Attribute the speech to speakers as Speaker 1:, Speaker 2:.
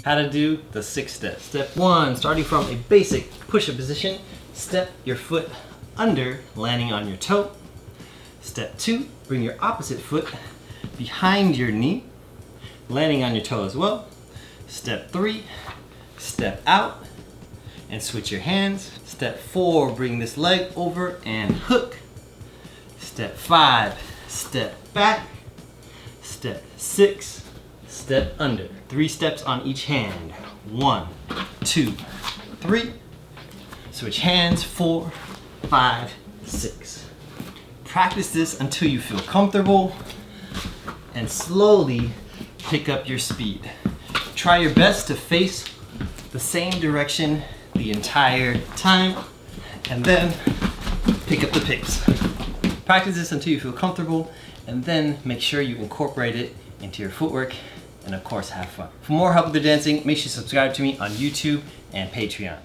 Speaker 1: how to do the 6 steps. Step 1, starting from a basic push-up position, step your foot under, landing on your toe. Step 2, bring your opposite foot behind your knee, landing on your toe as well. Step 3, step out and switch your hands. Step 4, bring this leg over and hook. Step 5, step back. Step 6, step under. 3 steps on each hand. 1, 2, 3. Switch hands. 4, 5, 6. Practice this until you feel comfortable and slowly pick up your speed. Try your best to face the same direction the entire time and then pick up the pace. Practice this until you feel comfortable and then make sure you incorporate it into your footwork and of course have fun. For more help with the dancing, make sure you subscribe to me on YouTube and Patreon.